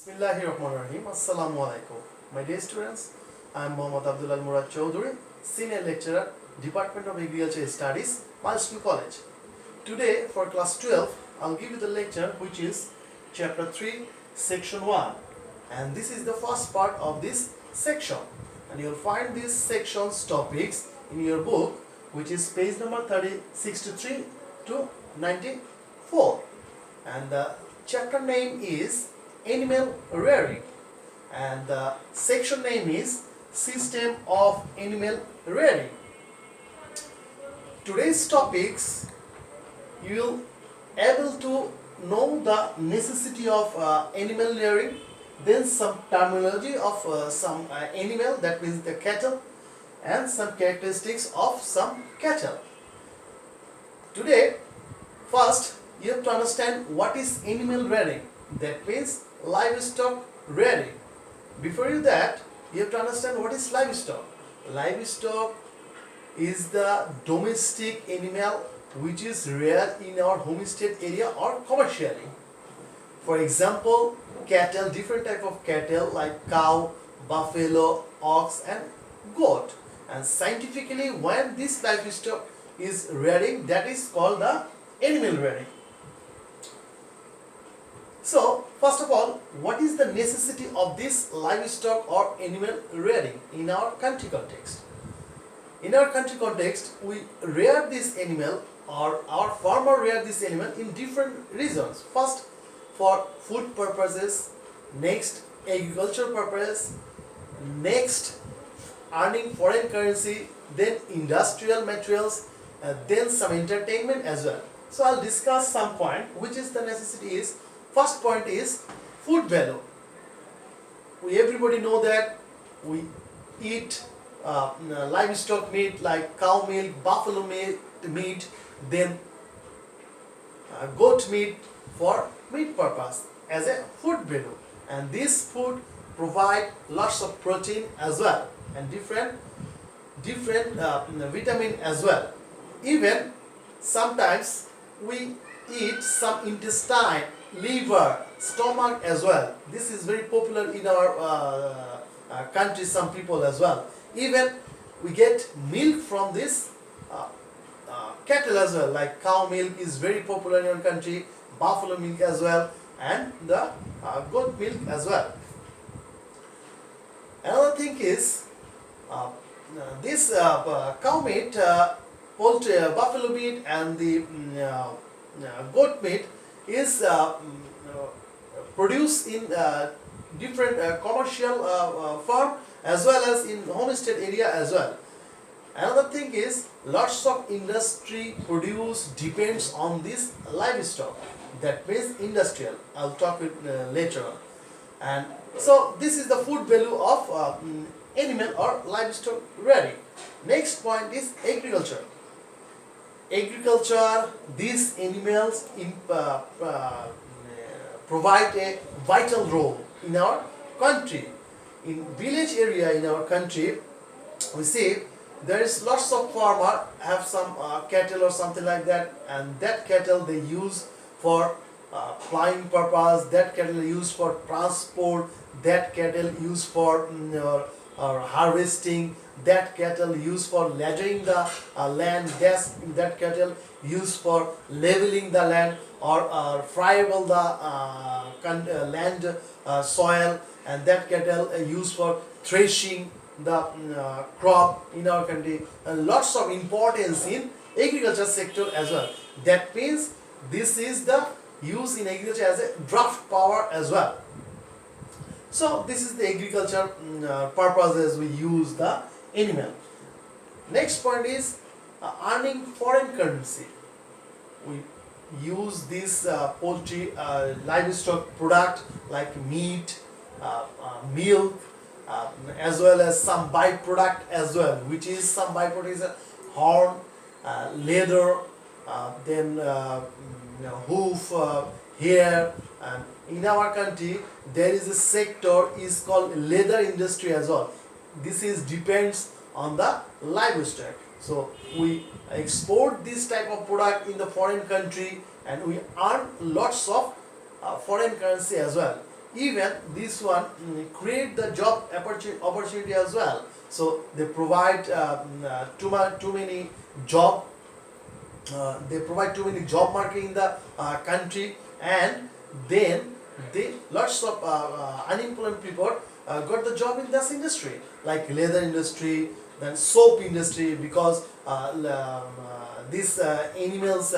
Bismillahirrahmanirrahim. Assalamu alaikum. My dear students, I am Murad Agriculture, Senior Lecturer, Department of Agriculture Studies, Milestone College. Today, for class 12, I'll give you the lecture which is chapter 3, section 1. And this is the first part of this section. And you'll find these sections topics in your book, which is page number 63 to 94. And the chapter name is Animal Rearing, and the section name is System of Animal Rearing. Today's topics, you will able to know the necessity of animal rearing, then some terminology of some animal, that means the cattle, and some characteristics of some cattle. Today, first you have to understand what is animal rearing, that means livestock rearing. Before that, you have to understand what is livestock. Livestock is the domestic animal which is reared in our homestead area or commercially. For example, cattle, different type of cattle like cow, buffalo, ox and goat. And scientifically, when this livestock is rearing, that is called the animal rearing. So, first of all, what is the necessity of this livestock or animal rearing in our country context? In our country context, we rear this animal, or our farmer rear this animal in different reasons. First, for food purposes, next agriculture purpose, next earning foreign currency, then industrial materials, then some entertainment as well. So I'll discuss some point, which is the necessity is. First point is food value. Everybody know that we eat livestock meat like cow milk, buffalo meat, then goat meat for meat purpose as a food value. And this food provide lots of protein as well and different vitamin as well. Even sometimes we eat some intestine, liver, stomach as well. This is very popular in our country, some people as well. Even we get milk from this cattle as well, like cow milk is very popular in our country, buffalo milk as well, and the goat milk as well. Another thing is this cow meat, poultry, buffalo meat and the goat meat is produced in different commercial farm as well as in homestead area as well. Another thing is lots of industry produce depends on this livestock, that means industrial. I'll talk it later on. And so this is the food value of animal or livestock rearing. Next point is agriculture. Agriculture, these animals provide a vital role in our country. In village area in our country, we see there is lots of farmer have some cattle or something like that, and that cattle they use for plowing purpose, that cattle used for transport, that cattle used for harvesting, that cattle used for laddering the land, that cattle used for leveling the land or friable the land soil, and that cattle used for threshing the crop in our country. Lots of importance in agriculture sector as well. That means this is the use in agriculture as a draft power as well. So this is the agriculture purposes we use the animal. Next point is earning foreign currency. We use this poultry livestock product like meat, milk, as well as some byproduct as well, which is some byproduct is horn, leather, then hoof, hair. And in our country there is a sector is called leather industry as well. This is depends on the livestock. So we export this type of product in the foreign country and we earn lots of foreign currency as well. even this one create the job opportunity as well. So they provide too many job they provide too many job market in the country, and then they lots of unemployed people got the job in this industry, like leather industry, then soap industry, because these animals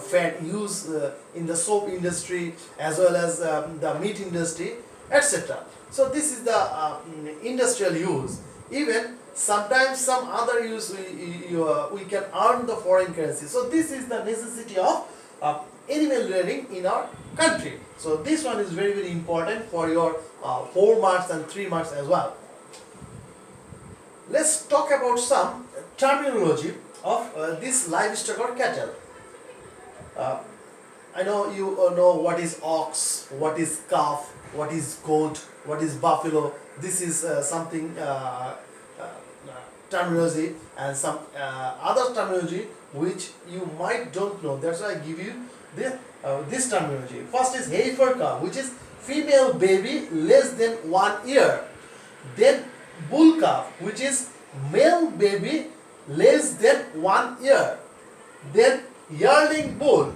fat used in the soap industry, as well as the meat industry, etc. So this is the industrial use. Even sometimes some other use we can earn the foreign currency. So this is the necessity of animal rearing in our country. So this one is very very important for your 4 marks and 3 marks as well. Let's talk about some terminology of this livestock or cattle. Uh, I know you know what is ox, what is calf, what is goat, what is buffalo. This is something terminology, and some other terminology which you might don't know. That's why I give you this terminology. First is heifer cow, which is female baby less than 1 year. Then bull calf, which is male baby less than 1 year. Then yearling bull,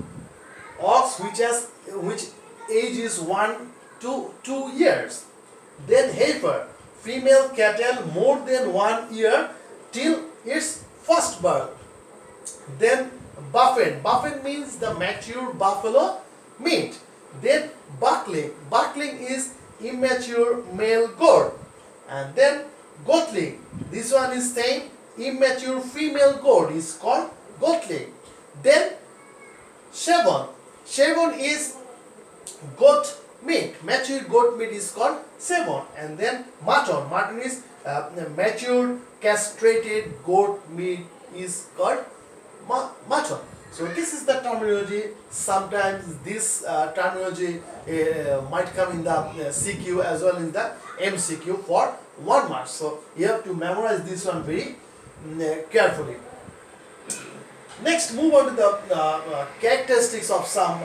ox which age is 1 to 2 years. Then heifer, female cattle more than 1 year till its first birth. Then buffin means the mature buffalo meat. Then buckling is immature male goat. And then goatling, this one is same, immature female goat is called goatling. Then shavon is goat meat, mature goat meat is called shavon. And then mutton is mature castrated goat meat is called mutton. So this is the terminology. Sometimes this terminology might come in the CQ as well in the MCQ for 1 mark. So you have to memorize this one very carefully. Next, move on to the characteristics of some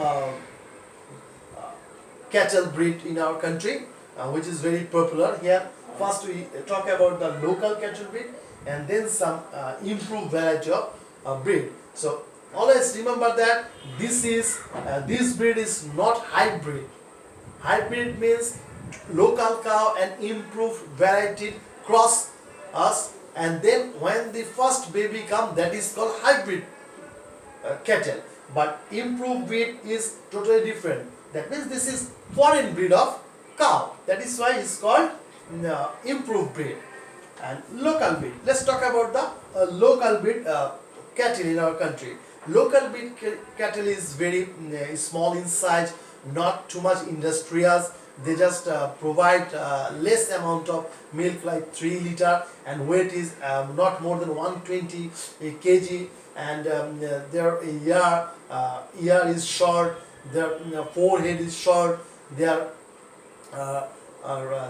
cattle breed in our country, which is very popular here. First, we talk about the local cattle breed, and then some improved variety of breed. So always remember that this breed is not hybrid. Hybrid means local cow and improved variety cross us, and then when the first baby come, that is called hybrid cattle. But improved breed is totally different. That means this is foreign breed of cow. That is why it's called improved breed. And local breed. Let's talk about the local breed cattle in our country. Local breed cattle is very small in size, not too much industrious. They just provide less amount of milk, like 3 liter, and weight is not more than 120 kg, and their ear is short, their forehead is short, their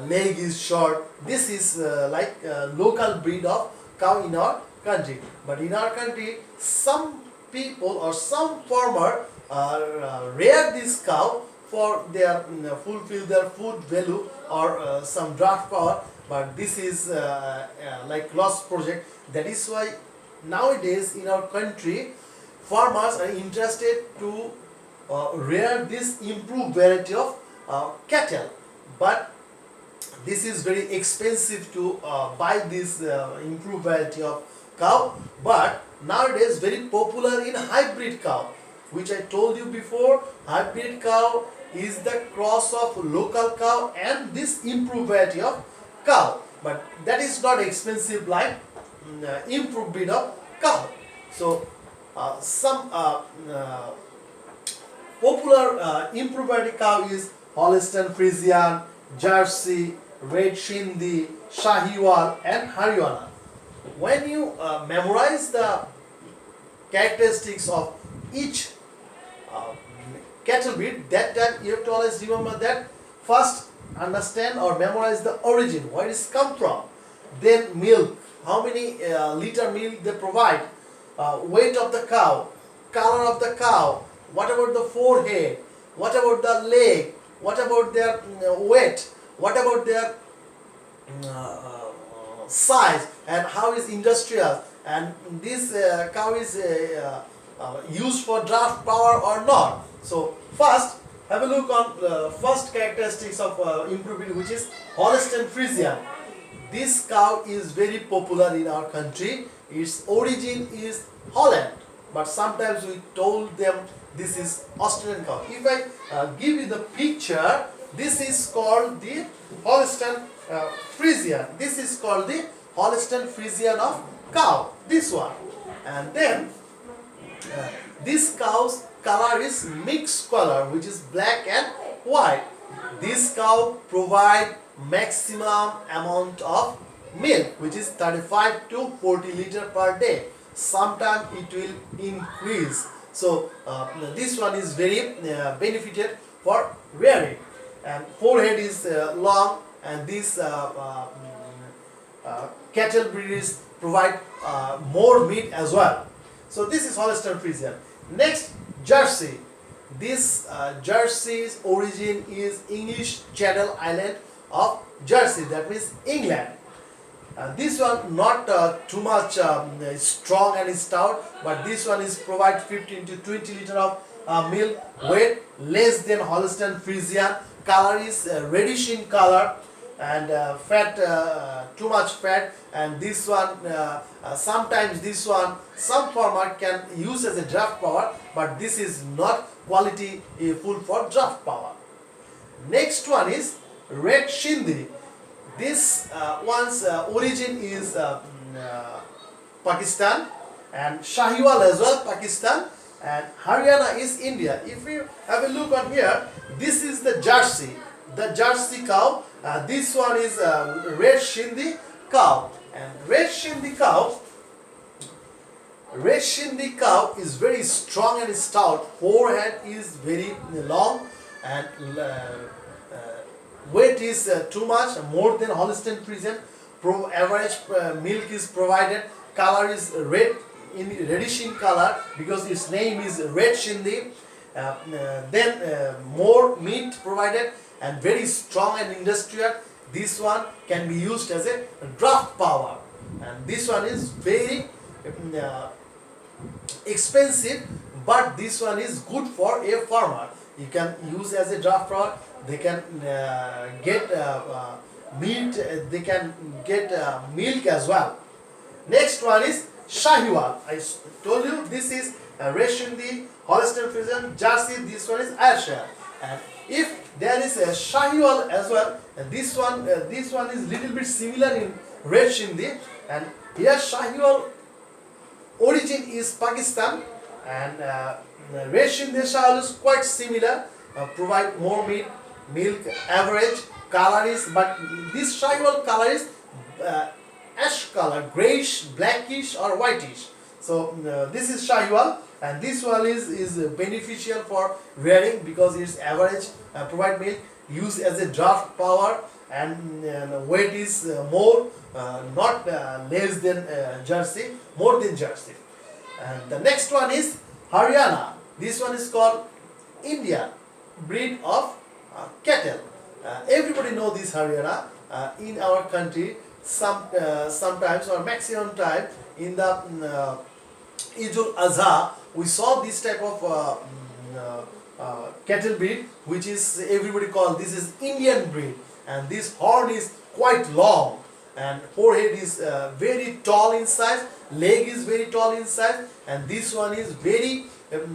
leg is short. This is like local breed of cow in our country. But in our country, some people or some farmer rear this cow for their fulfill their food value or some draft power. But this is like lost project. That is why nowadays in our country, farmers are interested to rear this improved variety of cattle. But this is very expensive to buy this improved variety of cow. But nowadays very popular in hybrid cow, which I told you before. Hybrid cow is the cross of local cow and this improved variety of cow. But that is not expensive like improved breed of cow. So some popular improved variety cow is Holstein Friesian, Jersey, Red Sindhi, Shahiwal and Haryana. When you memorize the characteristics of each cattle breed, that time you have to always remember that first understand or memorize the origin, where it's come from. Then milk, how many liter milk they provide, weight of the cow, color of the cow, what about the forehead, what about the leg, what about their weight, what about their size, and how is industrial, and this cow is used for draft power or not. So first have a look on the first characteristics of improvement, which is Holstein Friesian. This cow is very popular in our country. Its origin is Holland, but sometimes we told them this is Australian cow. If I give you the picture, this is called the Holstein Friesian. This is called the Holstein Friesian of cow. This one, and then this cow's color is mixed color, which is black and white. This cow provide maximum amount of milk, which is 35 to 40 liter per day. Sometimes it will increase. So this one is very benefited for rearing. And forehead is long, and this cattle breeders provide more meat as well. So this is Holstein Friesian. Next, Jersey. This Jersey's origin is English Channel Island of Jersey, that means England. This one not too much strong and stout, but this one is provide 15 to 20 liter of milk. Weight less than Holstein Friesian. Color is reddish in color, and fat too much fat. And this one sometimes this one some farmer can use as a draft power, but this is not quality full for draft power. Next one is Red Shindi. This one's origin is Pakistan, and Shahiwal as well Pakistan, and Haryana is India. If you have a look on here, this is the Jersey cow. This one is Red Shindi cow, and Red Shindi cow is very strong and stout. Forehead is very long, and weight is too much, more than Holstein Friesian. Average milk is provided. Color is red, in reddish in color, because its name is Red Shindi. Then more meat provided, and very strong and industrial. This one can be used as a draft power, and this one is very expensive, but this one is good for a farmer. You can use as a draft power. They can get meat, they can get milk as well. Next one is Shahiwal. I told you this is Red Shindi, Holstein Friesian, Jersey. This one is Ayrshire. And if there is a Shahiwal as well, and this one is little bit similar in Red Shindi, and here Shahiwal origin is Pakistan, and Red Shindi Shahiwal is quite similar. Provide more meat, milk, average color is, but this Shahiwal color is ash color, grayish, blackish or whitish. So this is Shahiwal, and this one is beneficial for rearing because its average provide milk, used as a draft power, and weight is more, not less than Jersey, more than Jersey. And the next one is Haryana. This one is called Indian breed of cattle. Everybody know this Haryana. In our country, sometimes or maximum time in the Idul Adha, we saw this type of cattle breed, which is everybody call this is Indian breed, and this horn is quite long, and forehead is very tall in size, leg is very tall in size, and this one is very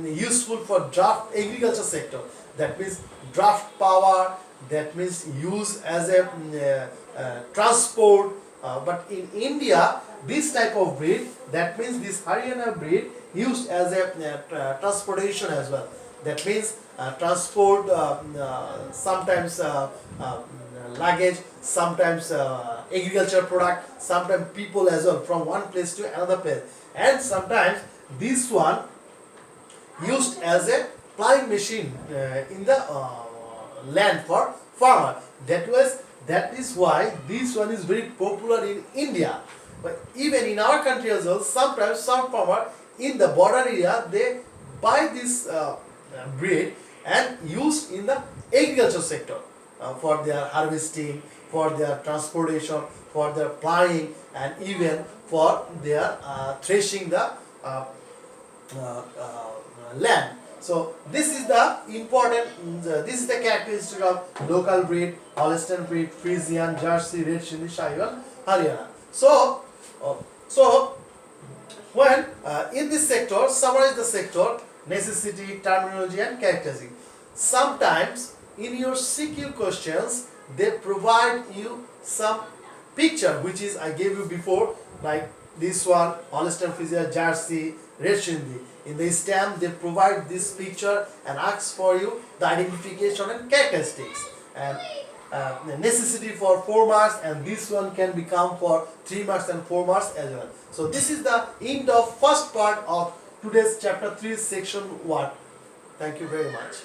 useful for draft agriculture sector. That means draft power, that means use as a transport. But in India, this type of breed, that means this Haryana breed, used as a transportation as well. That means transport, sometimes luggage, sometimes agriculture product, sometimes people as well from one place to another place, and sometimes this one used as a plowing machine in the land for farmer. That is why this one is very popular in India. But even in our country as well, sometimes some farmer in the border area, they buy this breed and use in the agriculture sector for their harvesting, for their transportation, for their ploughing, and even for their threshing the land. So this is the important, this is the characteristic of local breed, Holstein breed, Friesian, Jersey, Red Sindhi, Sahiwal, Haryana. So when in this sector, summarize the sector, necessity, terminology, and characteristic. Sometimes in your CQ questions, they provide you some picture, which is I gave you before, like this one, Holstein Friesian, Jersey, Red Sindhi. In the stamp, they provide this picture and ask for you the identification and characteristics. And the necessity for 4 marks, and this one can become for 3 marks and 4 marks as well. So this is the end of first part of today's chapter 3 section 1. Thank you very much.